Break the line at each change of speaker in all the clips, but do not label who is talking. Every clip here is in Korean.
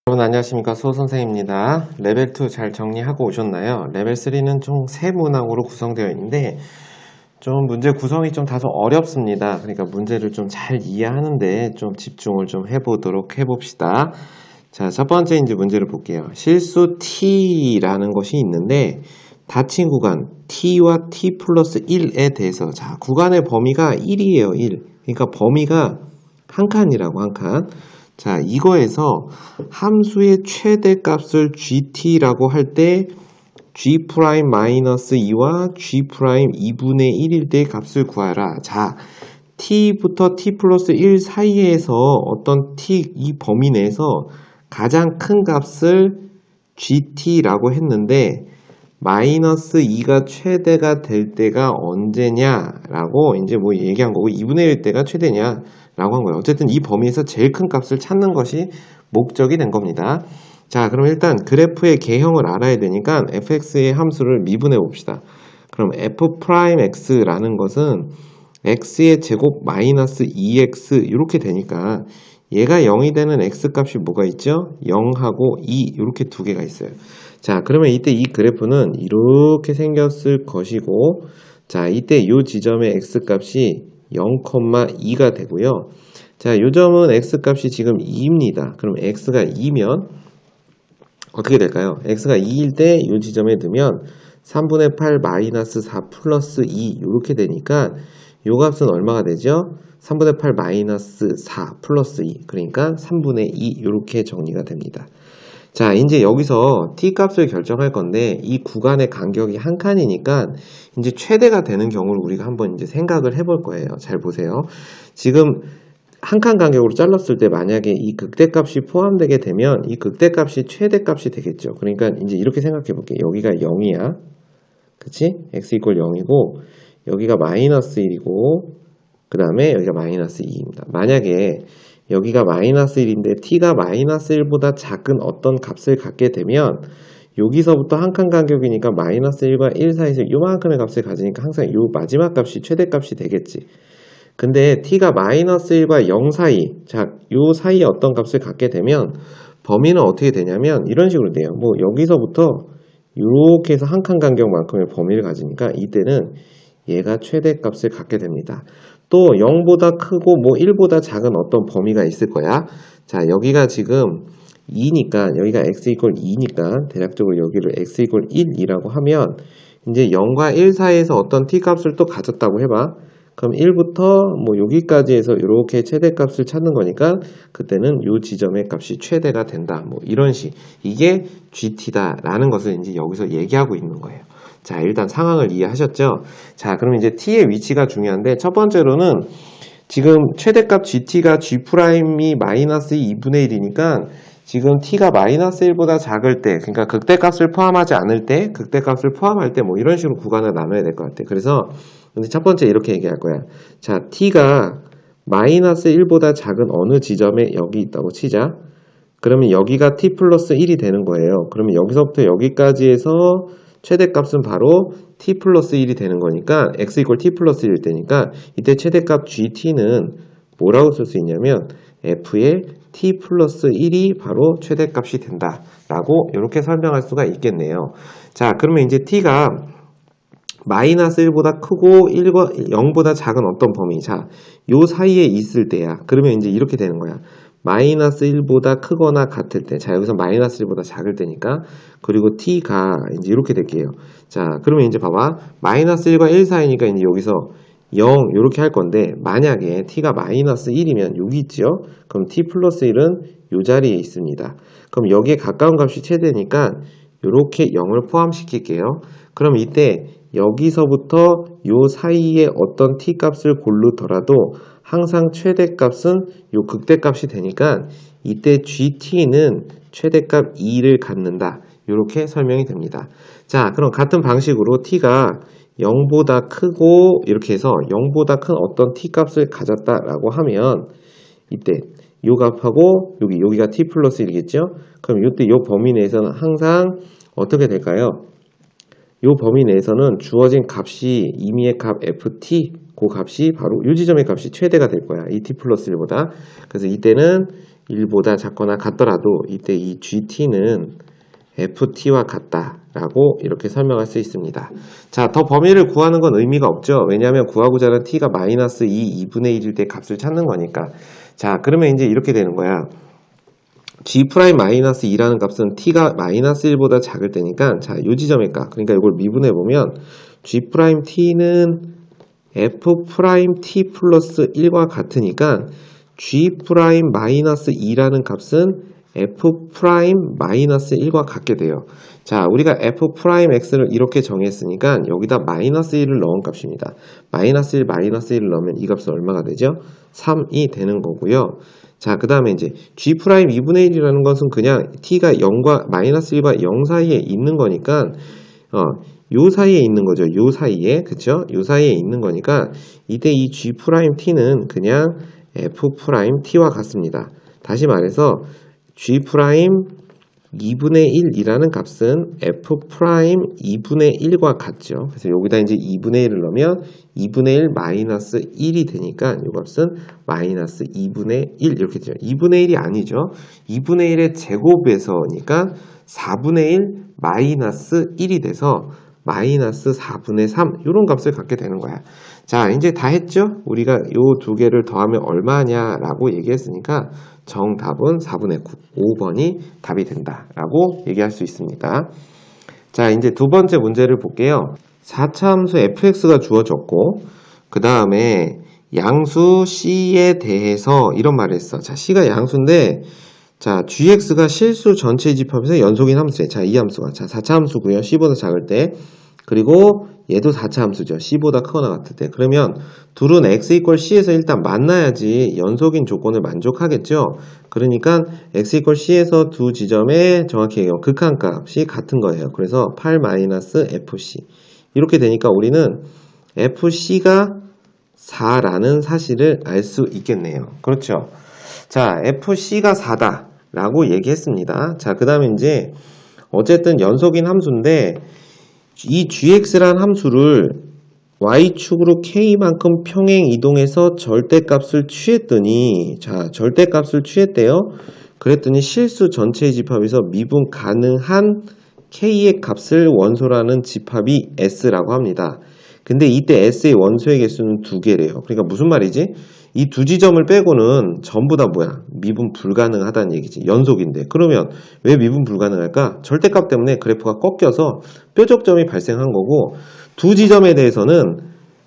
여러분 안녕하십니까, 수호선생입니다. 레벨 2 잘 정리하고 오셨나요? 레벨 3는 총 3문항으로 구성되어 있는데 좀 문제 구성이 좀 다소 어렵습니다. 그러니까 문제를 좀 잘 이해하는데 좀 집중을 좀 해보도록 해봅시다. 자, 첫 번째 이제 문제를 볼게요. 실수 t라는 것이 있는데 닫힌 구간 t와 t 플러스 1에 대해서, 자, 구간의 범위가 1이에요. 1. 그러니까 범위가 한 칸이라고, 한 칸. 자, 이거에서 함수의 최대값을 gt라고 할 때 g'-2와 g'2분의 1일 때 값을 구하라. 자, t부터 t 플러스 1 사이에서 어떤 t, 이 범위 내에서 가장 큰 값을 gt라고 했는데 마이너스 2가 최대가 될 때가 언제냐라고 이제 뭐 얘기한 거고, 2분의 1일 때가 최대냐 라고 한 거예요. 어쨌든 이 범위에서 제일 큰 값을 찾는 것이 목적이 된 겁니다. 자, 그럼 일단 그래프의 개형을 알아야 되니까 fx의 함수를 미분해 봅시다. 그럼 f'x라는 것은 x의 제곱 마이너스 2x 이렇게 되니까 얘가 0이 되는 x 값이 뭐가 있죠? 0하고 2 이렇게 두 개가 있어요. 자, 그러면 이때 이 그래프는 이렇게 생겼을 것이고, 자, 이때 이 지점의 x 값이 0,2가 되고요. 자, 요 점은 x 값이 지금 2입니다. 그럼 x가 2면 어떻게 될까요? x가 2일 때 이 지점에 두면 3분의 8 마이너스 4 플러스 2 이렇게 되니까 요 값은 얼마가 되죠? 3분의 8 마이너스 4 플러스 2, 그러니까 3분의 2 이렇게 정리가 됩니다. 자, 이제 여기서 t 값을 결정할 건데 이 구간의 간격이 한 칸이니까 이제 최대가 되는 경우를 우리가 한번 이제 생각을 해볼 거예요. 잘 보세요. 지금 한 칸 간격으로 잘랐을 때 만약에 이 극대값이 포함되게 되면 이 극대값이 최대값이 되겠죠. 그러니까 이제 이렇게 생각해 볼게요. 여기가 0이야. 그치? x 이퀄 0이고 여기가 마이너스 1이고 그 다음에 여기가 마이너스 2입니다. 만약에 여기가 마이너스 1인데 t가 마이너스 1보다 작은 어떤 값을 갖게 되면 여기서부터 한 칸 간격이니까 마이너스 1과 1 사이에서 요만큼의 값을 가지니까 항상 요 마지막 값이 최대값이 되겠지. 근데 t가 마이너스 1과 0 사이, 자, 요 사이에 어떤 값을 갖게 되면 범위는 어떻게 되냐면 이런 식으로 돼요. 뭐 여기서부터 이렇게 해서 한 칸 간격만큼의 범위를 가지니까 이때는 얘가 최대값을 갖게 됩니다. 또 0보다 크고 뭐 1보다 작은 어떤 범위가 있을 거야. 자, 여기가 지금 2니까 여기가 x 이퀄 2니까 대략적으로 여기를 x 이퀄 1이라고 하면 이제 0과 1 사이에서 어떤 t 값을 또 가졌다고 해봐. 그럼 1부터 뭐 여기까지 해서 이렇게 최대값을 찾는 거니까 그때는 이 지점의 값이 최대가 된다. 뭐 이런 식. 이게 gt다라는 것을 이제 여기서 얘기하고 있는 거예요. 자, 일단 상황을 이해하셨죠? 자, 그럼 이제 t의 위치가 중요한데 첫 번째로는 지금 최대값 gt가 g'이 마이너스 2분의 1이니까 지금 t가 마이너스 1보다 작을 때, 그러니까 극대값을 포함하지 않을 때, 극대값을 포함할 때 뭐 이런 식으로 구간을 나눠야 될 것 같아. 그래서 근데 첫 번째 이렇게 얘기할 거야. 자, t가 마이너스 1보다 작은 어느 지점에 여기 있다고 치자. 그러면 여기가 t 플러스 1이 되는 거예요. 그러면 여기서부터 여기까지 해서 최대값은 바로 t 플러스 1이 되는 거니까 x 이퀄 t 플러스 1일 때니까 이때 최대값 gt는 뭐라고 쓸 수 있냐면 f의 t 플러스 1이 바로 최대값이 된다 라고 이렇게 설명할 수가 있겠네요. 자, 그러면 이제 t가 마이너스 1보다 크고 1과 0보다 작은 어떤 범위, 자, 요 사이에 있을 때야. 그러면 이제 이렇게 되는 거야. 마이너스 1보다 크거나 같을 때, 자, 여기서 마이너스 1보다 작을 때니까, 그리고 t가 이제 이렇게 될게요. 자, 그러면 이제 봐봐. 마이너스 1과 1 사이니까 이제 여기서 0 이렇게 할 건데, 만약에 t가 마이너스 1이면 여기 있죠? 그럼 t 플러스 1은 요 자리에 있습니다. 그럼 여기에 가까운 값이 최대니까 이렇게 0을 포함시킬게요. 그럼 이때 여기서부터 요 사이에 어떤 t 값을 고르더라도 항상 최대값은 요 극대값이 되니까 이때 gt는 최대값 2를 갖는다. 이렇게 설명이 됩니다. 자, 그럼 같은 방식으로 t가 0보다 크고 이렇게 해서 0보다 큰 어떤 t 값을 가졌다라고 하면 이때 요 값하고 여기가 t 플러스 1이겠죠? 그럼 이때 요 범위 내에서는 항상 어떻게 될까요? 요 범위 내에서는 주어진 값이 임의의 값 ft, 그 값이 바로 요 지점의 값이 최대가 될 거야. 이 t 플러스 1보다. 그래서 이때는 1보다 작거나 같더라도 이때 이 GT는 FT와 같다라고 이렇게 설명할 수 있습니다. 자, 더 범위를 구하는 건 의미가 없죠. 왜냐하면 구하고자 하는 t가 마이너스 2분의 1일 때 값을 찾는 거니까. 자, 그러면 이제 이렇게 되는 거야. G 프라임 마이너스 2라는 값은 t가 마이너스 1보다 작을 때니까, 자, 요 지점의 값. 그러니까 이걸 미분해 보면 G 프라임 t는 F 프라임 t 플러스 1과 같으니까 G 프라임 마이너스 2라는 값은 F 프라임 마이너스 1과 같게 돼요. 자, 우리가 F 프라임 X를 이렇게 정했으니까 여기다 마이너스 1을 넣은 값입니다. 마이너스 1, 마이너스 1을 넣으면 이 값은 얼마가 되죠? 3이 되는 거고요. 자, 그 다음에 이제 G 프라임 2분의 1이라는 것은 그냥 t가 0과 마이너스 1과 0 사이에 있는 거니까 요 사이에 있는 거죠. 요 사이에. 그쵸? 요 사이에 있는 거니까 이때 이 G 프라임 t는 그냥 F 프라임 t와 같습니다. 다시 말해서 G 프라임 2분의 1이라는 값은 F 프라임 2분의 1과 같죠. 그래서 여기다 이제 2분의 1을 넣으면 2분의 1 마이너스 1이 되니까 이 값은 마이너스 2분의 1 이렇게 되죠. 2분의 1이 아니죠. 2분의 1의 제곱에서니까 4분의 1 마이너스 1이 돼서 마이너스 4분의 3 이런 값을 갖게 되는 거야. 자, 이제 다 했죠? 우리가 요 두 개를 더하면 얼마냐라고 얘기했으니까 정답은 4분의 9, 5번이 답이 된다라고 얘기할 수 있습니다. 자, 이제 두 번째 문제를 볼게요. 4차 함수 fx가 주어졌고 그 다음에 양수 c에 대해서 이런 말을 했어. 자, c가 양수인데 자, gx가 실수 전체 집합에서 연속인 함수에 자, 이 함수가 자, 4차 함수고요. c보다 작을 때 그리고 얘도 4차 함수죠. c보다 크거나 같을 때. 그러면 둘은 x 이퀄 c에서 일단 만나야지 연속인 조건을 만족하겠죠. 그러니까 x 이퀄 c에서 두 지점의 정확히 극한값이 같은 거예요. 그래서 8-fc 이렇게 되니까 우리는 fc가 4라는 사실을 알 수 있겠네요. 그렇죠. 자, fc가 4다 라고 얘기했습니다. 자, 그 다음에 이제 어쨌든 연속인 함수인데 이 gx라는 함수를 y축으로 k만큼 평행 이동해서 절대값을 취했더니 자, 절대값을 취했대요. 그랬더니 실수 전체의 집합에서 미분 가능한 k의 값을 원소라는 집합이 s라고 합니다. 근데 이때 s의 원소의 개수는 2개래요. 그러니까 무슨 말이지? 이 두 지점을 빼고는 전부 다 뭐야? 미분 불가능하다는 얘기지. 연속인데. 그러면 왜 미분 불가능할까? 절대값 때문에 그래프가 꺾여서 뾰족점이 발생한 거고 두 지점에 대해서는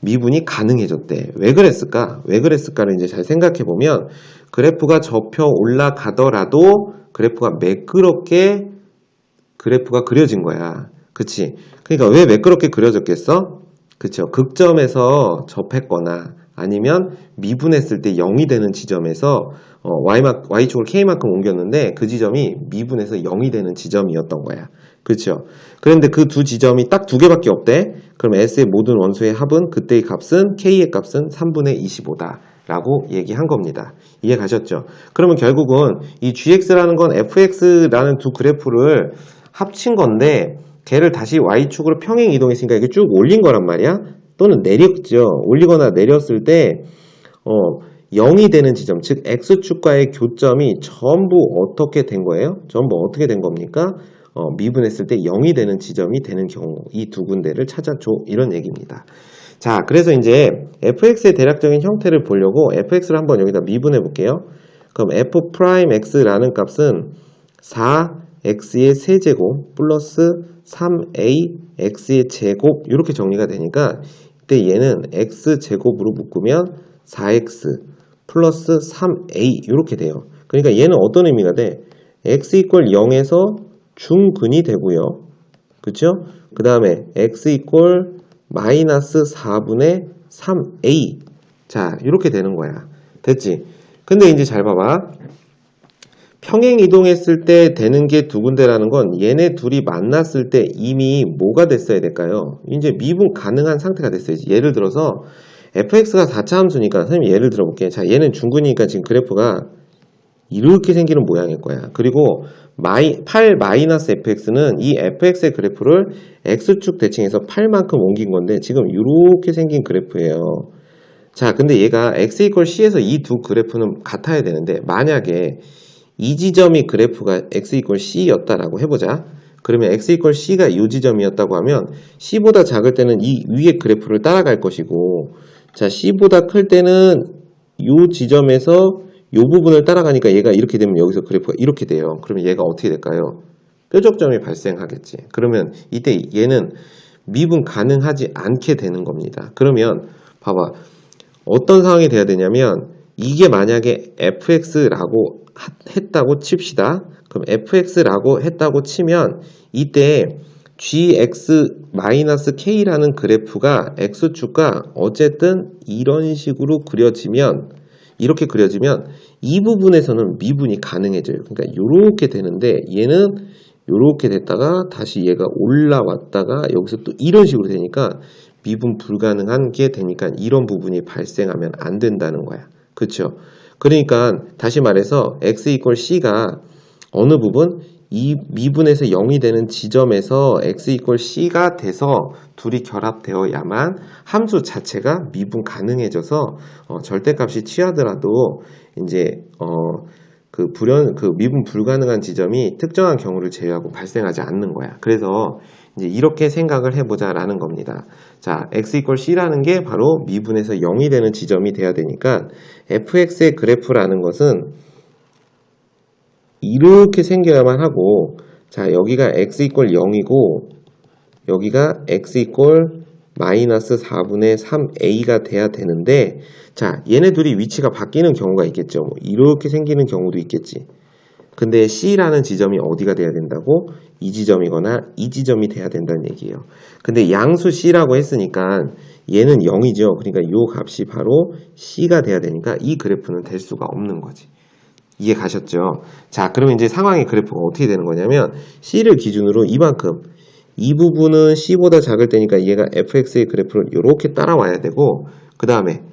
미분이 가능해졌대. 왜 그랬을까? 왜 그랬을까를 이제 잘 생각해 보면 그래프가 접혀 올라가더라도 그래프가 매끄럽게 그래프가 그려진 거야. 그치? 그러니까 왜 매끄럽게 그려졌겠어? 그쵸? 극점에서 접했거나 아니면 미분했을 때 0이 되는 지점에서 y축을 k만큼 옮겼는데 그 지점이 미분해서 0이 되는 지점이었던 거야. 그렇죠? 그런데 그 두 지점이 딱 두 개밖에 없대. 그럼 s의 모든 원소의 합은 그때의 값은 k의 값은 3분의 25다 라고 얘기한 겁니다. 이해 가셨죠? 그러면 결국은 이 gx라는 건 fx라는 두 그래프를 합친 건데 걔를 다시 y축으로 평행 이동했으니까 이게 쭉 올린 거란 말이야. 또는 내렸죠. 올리거나 내렸을 때 0이 되는 지점, 즉 x축과의 교점이 전부 어떻게 된 거예요? 전부 어떻게 된 겁니까? 미분했을 때 0이 되는 지점이 되는 경우 이 두 군데를 찾아줘 이런 얘기입니다. 자, 그래서 이제 fx의 대략적인 형태를 보려고 fx를 한번 여기다 미분해 볼게요. 그럼 f'x라는 값은 4x의 세제곱 플러스 3ax의 제곱 이렇게 정리가 되니까 이때 얘는 x제곱으로 묶으면 4x 플러스 3a 이렇게 돼요. 그러니까 얘는 어떤 의미가 돼? x 이퀄 0에서 중근이 되고요. 그쵸? 그 다음에 x 이퀄 마이너스 4분의 3a 자 이렇게 되는 거야. 됐지? 근데 이제 잘 봐봐. 평행 이동했을 때 되는 게 두 군데라는 건 얘네 둘이 만났을 때 이미 뭐가 됐어야 될까요? 이제 미분 가능한 상태가 됐어야지. 예를 들어서 fx가 4차 함수니까 선생님 예를 들어볼게. 자, 얘는 중근이니까 지금 그래프가 이렇게 생기는 모양일 거야. 그리고 8-fx는 이 fx의 그래프를 x축 대칭해서 8만큼 옮긴 건데 지금 이렇게 생긴 그래프예요. 자, 근데 얘가 x 이퀄 c에서 이 두 그래프는 같아야 되는데 만약에 이 지점이 그래프가 x 이퀄 c였다라고 해보자. 그러면 x 이퀄 c가 이 지점이었다고 하면 c보다 작을 때는 이 위의 그래프를 따라갈 것이고, 자, c보다 클 때는 이 지점에서 이 부분을 따라가니까 얘가 이렇게 되면 여기서 그래프가 이렇게 돼요. 그러면 얘가 어떻게 될까요? 뾰족점이 발생하겠지. 그러면 이때 얘는 미분 가능하지 않게 되는 겁니다. 그러면 봐봐. 어떤 상황이 돼야 되냐면 이게 만약에 fx라고 했다고 칩시다. 그럼 fx라고 했다고 치면 이때 gx-k라는 그래프가 x축과 어쨌든 이런 식으로 그려지면, 이렇게 그려지면 이 부분에서는 미분이 가능해져요. 그러니까 이렇게 되는데 얘는 이렇게 됐다가 다시 얘가 올라왔다가 여기서 또 이런 식으로 되니까 미분 불가능한 게 되니까 이런 부분이 발생하면 안 된다는 거야. 그렇죠? 그러니까 다시 말해서 x 이퀄 c가 어느 부분? 이 미분에서 0이 되는 지점에서 x 이퀄 c가 돼서 둘이 결합되어야만 함수 자체가 미분 가능해져서 절대값이 취하더라도 이제 그 미분 불가능한 지점이 특정한 경우를 제외하고 발생하지 않는 거야. 그래서 이제 이렇게 생각을 해보자라는 겁니다. 자, x 이퀄 c라는 게 바로 미분에서 0이 되는 지점이 돼야 되니까 fx의 그래프라는 것은 이렇게 생겨야만 하고, 자, 여기가 x 이퀄 0이고 여기가 x 이퀄 마이너스 4분의 3a가 돼야 되는데, 자, 얘네 둘이 위치가 바뀌는 경우가 있겠죠. 뭐 이렇게 생기는 경우도 있겠지. 근데 C라는 지점이 어디가 돼야 된다고? 이 지점이거나 이 지점이 돼야 된다는 얘기예요. 근데 양수 C라고 했으니까 얘는 0이죠. 그러니까 이 값이 바로 C가 돼야 되니까 이 그래프는 될 수가 없는 거지. 이해 가셨죠? 자, 그러면 이제 상황의 그래프가 어떻게 되는 거냐면 C를 기준으로 이만큼, 이 부분은 C보다 작을 때니까 얘가 fx의 그래프를 이렇게 따라와야 되고, 그 다음에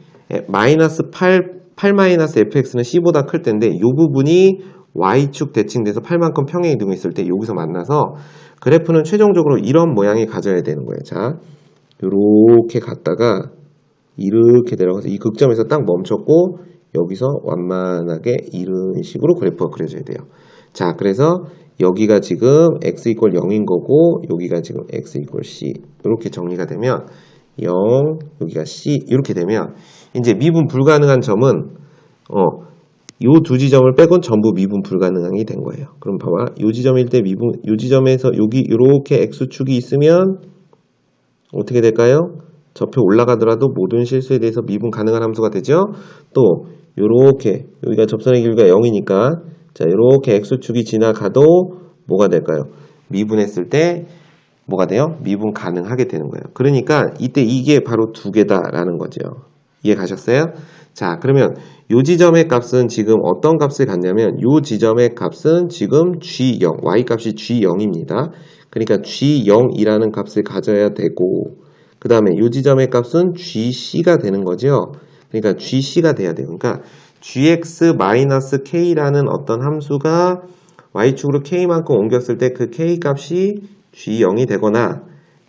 마이너스 8-fx는 C보다 클 텐데 이 부분이 y축 대칭돼서 8만큼 평행 이동이 있을 때 여기서 만나서 그래프는 최종적으로 이런 모양이 가져야 되는 거예요. 자, 이렇게 갔다가 이렇게 내려가서 이 극점에서 딱 멈췄고 여기서 완만하게 이런 식으로 그래프가 그려져야 돼요. 자, 그래서 여기가 지금 x 이퀄 0인 거고 여기가 지금 x 이퀄 c 이렇게 정리가 되면 0, 여기가 c 이렇게 되면 이제 미분 불가능한 점은 요 두 지점을 빼곤 전부 미분 불가능이 된 거예요. 그럼 봐봐, 요 지점일 때 요 지점에서 여기 이렇게 x축이 있으면 어떻게 될까요? 접혀 올라가더라도 모든 실수에 대해서 미분 가능한 함수가 되죠. 또 요렇게 여기가 접선의 길이가 0이니까 자, 요렇게 x축이 지나가도 뭐가 될까요? 미분했을 때 뭐가 돼요? 미분 가능하게 되는 거예요. 그러니까 이때 이게 바로 두 개다라는 거죠. 이해 가셨어요? 자, 그러면 요 지점의 값은 지금 어떤 값을 갖냐면 요 지점의 값은 지금 g0, y값이 g0입니다. 그러니까 g0이라는 값을 가져야 되고, 그 다음에 요 지점의 값은 gc가 되는 거죠. 그러니까 gc가 돼야 돼요. 그러니까 gx-k라는 어떤 함수가 y축으로 k만큼 옮겼을 때 그 k 값이 g0이 되거나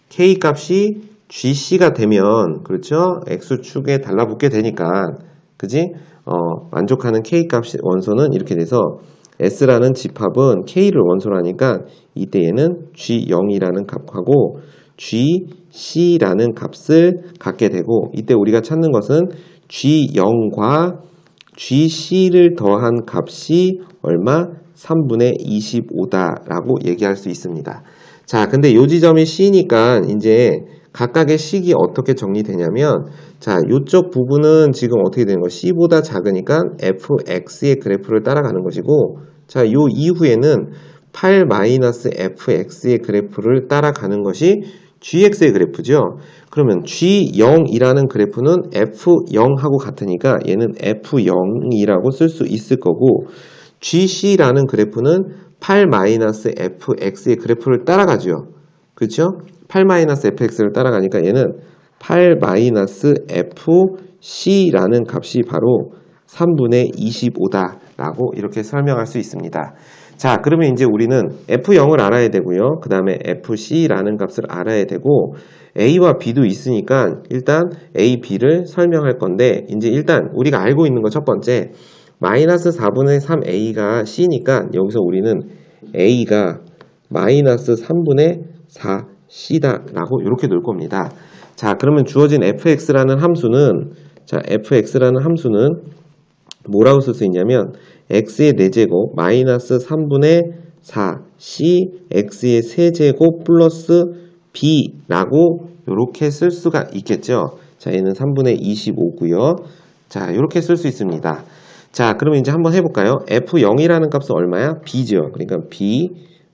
k 값이 gc가 되면, 그렇죠? x축에 달라붙게 되니까, 그지? 만족하는 k 값 원소는 이렇게 돼서 s라는 집합은 k를 원소로 하니까 이때 얘는 g0이라는 값하고 gc라는 값을 갖게 되고, 이때 우리가 찾는 것은 g0과 gc를 더한 값이 얼마? 3분의 25다라고 얘기할 수 있습니다. 자, 근데 요 지점이 c니까 이제 각각의 식이 어떻게 정리되냐면, 자, 요쪽 부분은 지금 어떻게 되는 거야? c보다 작으니까 fx의 그래프를 따라가는 것이고, 자, 요 이후에는 8-fx의 그래프를 따라가는 것이 gx의 그래프죠. 그러면 g0이라는 그래프는 f0하고 같으니까 얘는 f0이라고 쓸 수 있을 거고, gc라는 그래프는 8-fx의 그래프를 따라가죠. 그렇죠? 8-fx를 따라가니까 얘는 8-fc라는 값이 바로 3분의 25다라고 이렇게 설명할 수 있습니다. 자, 그러면 이제 우리는 f0을 알아야 되고요. 그 다음에 fc라는 값을 알아야 되고, a와 b도 있으니까 일단 a, b를 설명할 건데, 이제 일단 우리가 알고 있는 거 첫 번째, 마이너스 4분의 3a가 c니까 여기서 우리는 a가 마이너스 3분의 4c다 라고 이렇게 놓을 겁니다. 자, 그러면 주어진 fx라는 함수는 뭐라고 쓸 수 있냐면 x의 4제곱 마이너스 3분의 4c x의 세제곱 플러스 b라고 이렇게 쓸 수가 있겠죠. 자, 얘는 3분의 25고요. 자, 이렇게 쓸 수 있습니다. 자, 그러면 이제 한번 해볼까요? f0이라는 값은 얼마야? b죠. 그러니까 b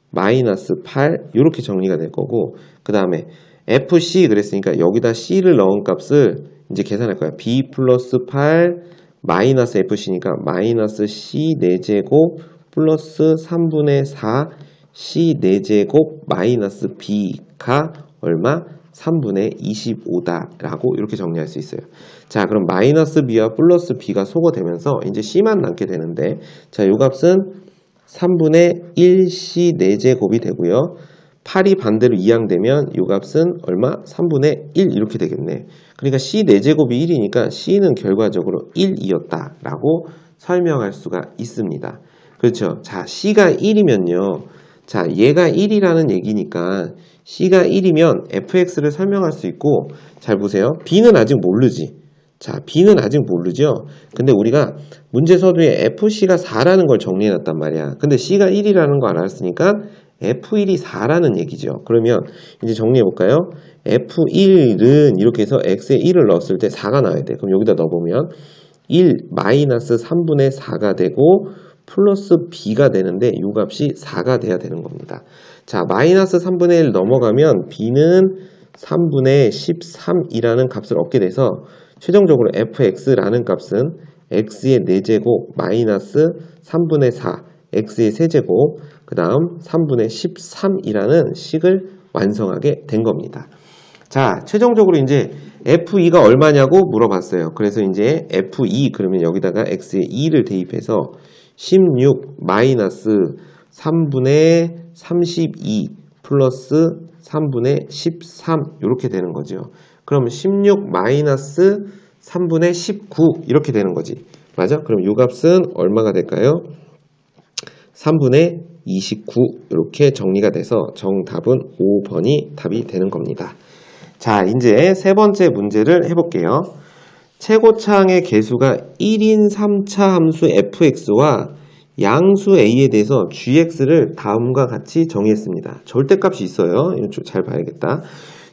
마이너스 8 이렇게 정리가 될 거고, 그 다음에 fc 그랬으니까 여기다 c를 넣은 값을 이제 계산할 거야. b 플러스 8 마이너스 fc니까 마이너스 c 4제곱 플러스 3분의 4 c 4제곱 마이너스 b가 얼마? 3분의 25다 라고 이렇게 정리할 수 있어요. 자, 그럼 마이너스 b와 플러스 b가 소거되면서 이제 c만 남게 되는데, 자, 요 값은 3분의 1c 4제곱이 되고요. 8이 반대로 이항되면 요 값은 얼마? 3분의 1 이렇게 되겠네. 그러니까 c 4제곱이 1이니까 c는 결과적으로 1이었다 라고 설명할 수가 있습니다. 그렇죠? 자, c가 1이면요. 자, 얘가 1이라는 얘기니까 c가 1이면 fx를 설명할 수 있고, 잘 보세요. b는 아직 모르지. 자, b는 아직 모르죠. 근데 우리가 문제 서두에 fc가 4라는 걸 정리해놨단 말이야. 근데 c가 1이라는 거 알았으니까 f1이 4라는 얘기죠. 그러면 이제 정리해볼까요? f1은 이렇게 해서 x에 1을 넣었을 때 4가 나와야 돼. 그럼 여기다 넣어보면 1 마이너스 3분의 4가 되고 플러스 b가 되는데 이 값이 4가 돼야 되는 겁니다. 자, 마이너스 3분의 1 넘어가면 b는 3분의 13이라는 값을 얻게 돼서 최종적으로 fx라는 값은 x의 4제곱 마이너스 3분의 4 x의 세제곱 그 다음 3분의 13이라는 식을 완성하게 된 겁니다. 자, 최종적으로 이제 f2가 얼마냐고 물어봤어요. 그래서 이제 f2 그러면 여기다가 x의 2를 대입해서 16 마이너스 3분의 32 플러스 3분의 13 이렇게 되는 거죠. 그럼 16 마이너스 3분의 19 이렇게 되는 거지. 맞아? 그럼 이 값은 얼마가 될까요? 3분의 29 이렇게 정리가 돼서 정답은 5번이 답이 되는 겁니다. 자, 이제 세 번째 문제를 해볼게요. 최고차항의 개수가 1인 3차 함수 fx와 양수 a에 대해서 gx를 다음과 같이 정의했습니다. 절대값이 있어요. 이거 좀 잘 봐야겠다.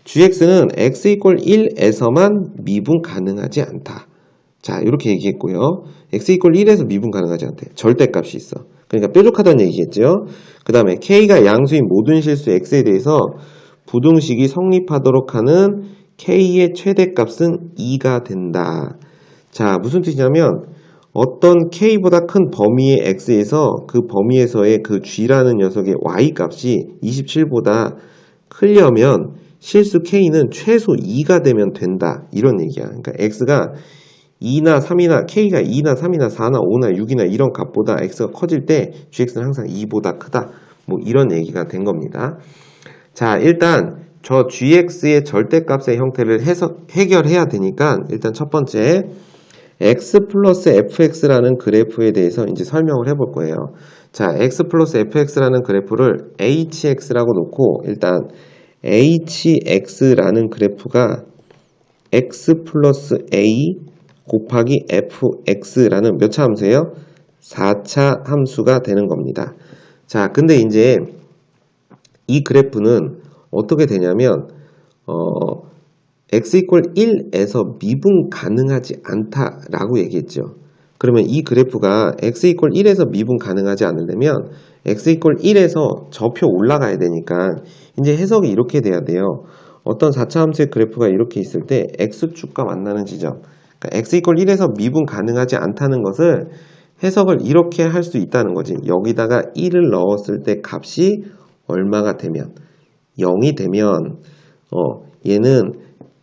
gx는 x = 1에서만 미분 가능하지 않다. 자, 이렇게 얘기했고요. x = 1에서 미분 가능하지 않대. 절대값이 있어. 그러니까 뾰족하다는 얘기겠죠. 그 다음에 k가 양수인 모든 실수 x에 대해서 부등식이 성립하도록 하는 k의 최대값은 2가 된다. 자, 무슨 뜻이냐면 어떤 k보다 큰 범위의 x에서 그 범위에서의 그 g라는 녀석의 y값이 27보다 크려면 실수 k는 최소 2가 되면 된다. 이런 얘기야. 그러니까 x가 2나 3이나 k가 2나 3이나 4나 5나 6이나 이런 값보다 x가 커질 때 gx는 항상 2보다 크다. 뭐 이런 얘기가 된 겁니다. 자, 일단 저 gx의 절대값의 형태를 해결해야 되니까 일단 첫 번째 x 플러스 fx라는 그래프에 대해서 이제 설명을 해볼 거예요. 자, x 플러스 fx라는 그래프를 hx라고 놓고 일단 hx라는 그래프가 x 플러스 a 곱하기 fx라는 몇 차 함수예요? 4차 함수가 되는 겁니다. 자, 근데 이제 이 그래프는 어떻게 되냐면 x = 1에서 미분 가능하지 않다라고 얘기했죠. 그러면 이 그래프가 x = 1에서 미분 가능하지 않으려면 x = 1에서 저표 올라가야 되니까 이제 해석이 이렇게 돼야 돼요. 어떤 4차 함수의 그래프가 이렇게 있을 때 x축과 만나는 지점, 그러니까 x = 1에서 미분 가능하지 않다는 것을 해석을 이렇게 할 수 있다는 거지. 여기다가 1을 넣었을 때 값이 얼마가 되면 0이 되면 얘는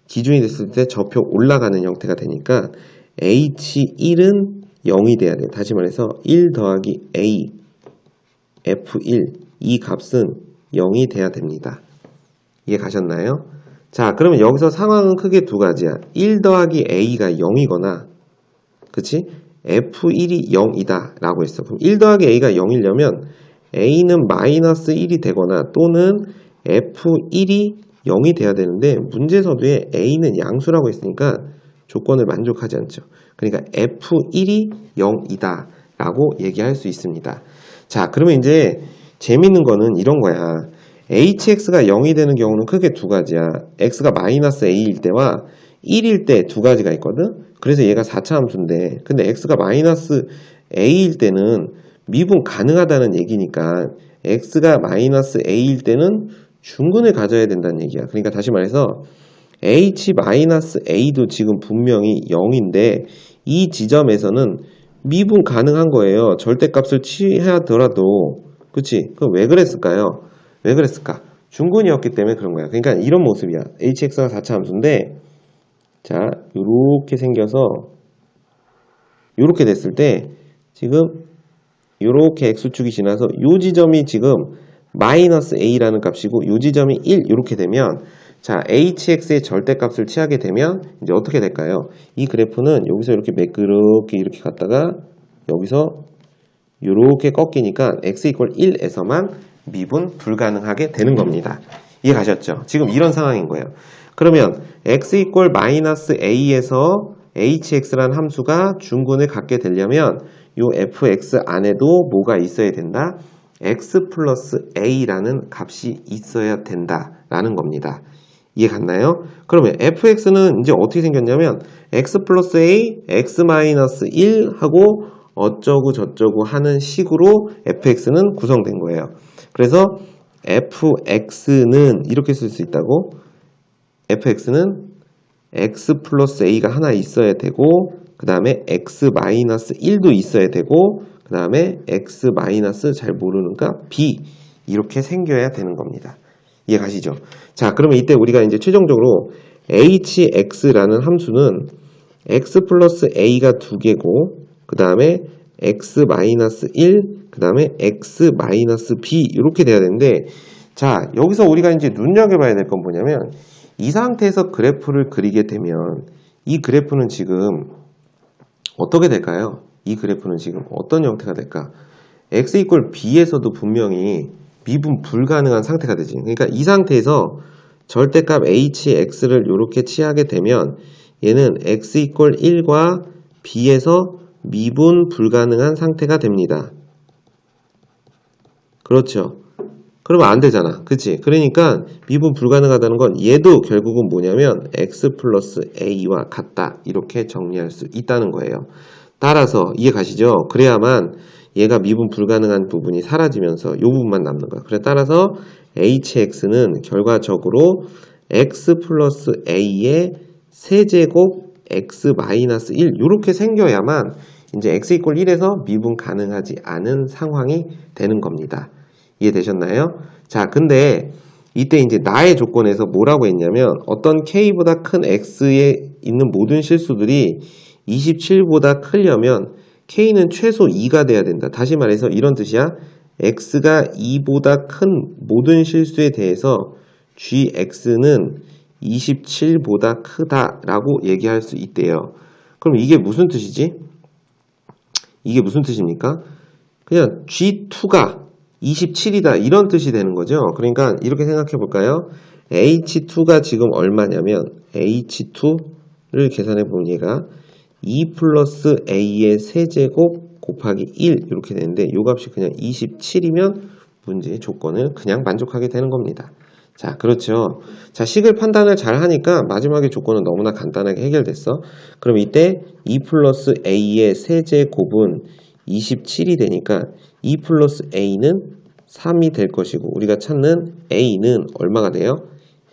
기준이 됐을 때 저표 올라가는 형태가 되니까 h1은 0이 돼야 돼. 다시 말해서 1 더하기 a f1 이 값은 0이 돼야 됩니다. 이해 가셨나요? 자, 그러면 여기서 상황은 크게 두 가지야. 1 더하기 a가 0이거나 그치? F1이 0이다 라고 했어. 그럼 1 더하기 A가 0이려면 A는 마이너스 1이 되거나 또는 F1이 0이 돼야 되는데 문제서두에 A는 양수라고 했으니까 조건을 만족하지 않죠. 그러니까 F1이 0이다 라고 얘기할 수 있습니다. 자, 그러면 이제 재밌는 거는 이런 거야. hx가 0이 되는 경우는 크게 두 가지야. x가 마이너스 a일 때와 1일 때 두 가지가 있거든. 그래서 얘가 4차 함수인데 근데 x가 마이너스 a일 때는 미분 가능하다는 얘기니까 x가 마이너스 a일 때는 중근을 가져야 된다는 얘기야. 그러니까 다시 말해서 h-a도 지금 분명히 0인데 이 지점에서는 미분 가능한 거예요. 절대값을 취하더라도. 그치? 그럼 왜 그랬을까요? 왜 그랬을까? 중근이었기 때문에 그런 거야. 그러니까 이런 모습이야. hx가 4차 함수인데 자, 요렇게 생겨서 요렇게 됐을 때 지금 요렇게 x축이 지나서 요 지점이 지금 마이너스 a라는 값이고 요 지점이 1 요렇게 되면 자, hx의 절대값을 취하게 되면 이제 어떻게 될까요? 이 그래프는 여기서 이렇게 매끄럽게 이렇게 갔다가 여기서 이렇게 꺾이니까 x 이퀄 1에서만 미분 불가능하게 되는 겁니다. 이해 가셨죠? 지금 이런 상황인 거예요. 그러면 x 이퀄 마이너스 a에서 hx라는 함수가 중근을 갖게 되려면 요 fx 안에도 뭐가 있어야 된다? x 플러스 a라는 값이 있어야 된다라는 겁니다. 이해 갔나요? 그러면 fx는 이제 어떻게 생겼냐면 x 플러스 a, x 마이너스 1 하고 어쩌고 저쩌고 하는 식으로 fx는 구성된 거예요. 그래서 fx는 이렇게 쓸 수 있다고. fx는 x 플러스 a가 하나 있어야 되고 그 다음에 x 마이너스 1도 있어야 되고 그 다음에 x 마이너스 잘 모르는가 b 이렇게 생겨야 되는 겁니다. 이해 가시죠? 자, 그러면 이때 우리가 이제 최종적으로 hx라는 함수는 x 플러스 a가 두 개고 그 다음에 x 마이너스 1, 그 다음에 x 마이너스 b 이렇게 돼야 되는데 자, 여기서 우리가 이제 눈여겨봐야 될 건 뭐냐면 이 상태에서 그래프를 그리게 되면 이 그래프는 지금 어떻게 될까요? 이 그래프는 지금 어떤 형태가 될까? x 이퀄 b에서도 분명히 미분 불가능한 상태가 되지. 그러니까 이 상태에서 절대값 hx를 이렇게 취하게 되면 얘는 x 이퀄 1과 b에서 미분 불가능한 상태가 됩니다. 그렇죠. 그러면 안 되잖아. 그치? 그러니까 미분 불가능하다는 건 얘도 결국은 뭐냐면 x 플러스 a와 같다. 이렇게 정리할 수 있다는 거예요. 따라서 이해 가시죠? 그래야만 얘가 미분 불가능한 부분이 사라지면서 이 부분만 남는 거야. 그래 따라서 hx는 결과적으로 x 플러스 a의 세제곱 x 마이너스 1 이렇게 생겨야만 이제 x 이퀄 1에서 미분 가능하지 않은 상황이 되는 겁니다. 이해되셨나요? 자, 근데 이때 이제 나의 조건에서 뭐라고 했냐면 어떤 k보다 큰 x에 있는 모든 실수들이 27보다 크려면 k는 최소 2가 돼야 된다. 다시 말해서 이런 뜻이야. x가 2보다 큰 모든 실수에 대해서 gx는 27보다 크다라고 얘기할 수 있대요. 그럼 이게 무슨 뜻이지? 이게 무슨 뜻입니까? 그냥 G2가 27이다 이런 뜻이 되는 거죠. 그러니까 이렇게 생각해 볼까요? H2가 지금 얼마냐면 H2를 계산해 보면 얘가 2 플러스 A의 세제곱 곱하기 1 이렇게 되는데 이 값이 그냥 27이면 문제의 조건을 그냥 만족하게 되는 겁니다. 자, 그렇죠. 자, 식을 판단을 잘 하니까 마지막에 조건은 너무나 간단하게 해결됐어. 그럼 이때 2 플러스 A의 세제곱은 27이 되니까 2 플러스 A는 3이 될 것이고 우리가 찾는 A는 얼마가 돼요?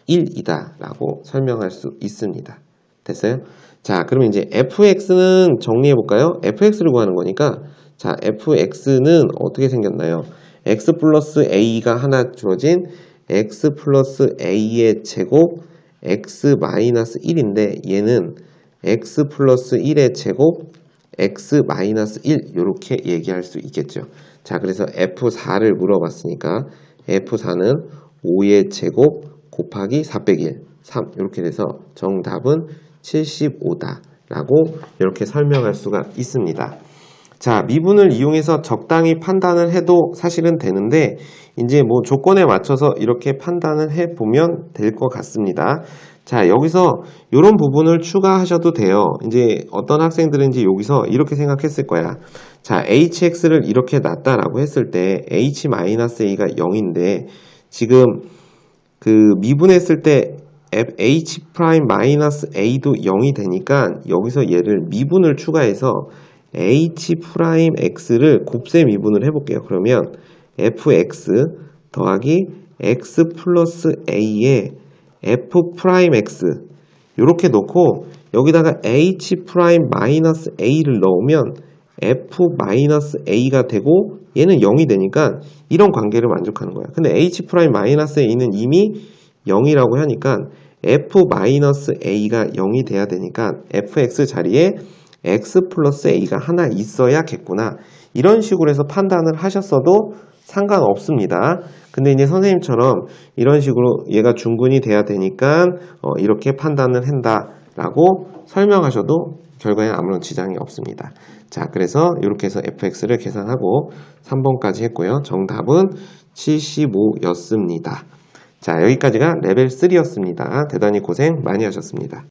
1이다 라고 설명할 수 있습니다. 됐어요? 자, 그러면 이제 fx는 정리해 볼까요? fx를 구하는 거니까 자, fx는 어떻게 생겼나요? x 플러스 a가 하나 주어진 x 플러스 a의 제곱 x 마이너스 1인데 얘는 x 플러스 1의 제곱 x 마이너스 1 이렇게 얘기할 수 있겠죠. 자, 그래서 f4를 물어봤으니까 f4는 5의 제곱 곱하기 4 빼기 1 3 이렇게 돼서 정답은 75다 라고 이렇게 설명할 수가 있습니다. 자, 미분을 이용해서 적당히 판단을 해도 사실은 되는데 이제 뭐 조건에 맞춰서 이렇게 판단을 해 보면 될 것 같습니다. 자, 여기서 이런 부분을 추가하셔도 돼요. 이제 어떤 학생들은 이제 여기서 이렇게 생각했을 거야. 자, hx를 이렇게 놨다라고 했을 때 h-a가 0인데 지금 그 미분했을 때 h'-a도 0이 되니까 여기서 얘를 미분을 추가해서 h'x를 곱셈 미분을 해볼게요. 그러면 fx 더하기 x 플러스 a에 f'x 이렇게 놓고 여기다가 h'-a를 넣으면 f-a가 되고 얘는 0이 되니까 이런 관계를 만족하는 거야. 근데 h'-a는 이미 0이라고 하니까 f-a가 0이 돼야 되니까 fx 자리에 x 플러스 a가 하나 있어야겠구나. 이런 식으로 해서 판단을 하셨어도 상관없습니다. 근데 이제 선생님처럼 이런 식으로 얘가 중근이 돼야 되니까 이렇게 판단을 한다라고 설명하셔도 결과에 아무런 지장이 없습니다. 자, 그래서 이렇게 해서 fx를 계산하고 3번까지 했고요. 정답은 75였습니다. 자, 여기까지가 레벨 3였습니다. 대단히 고생 많이 하셨습니다.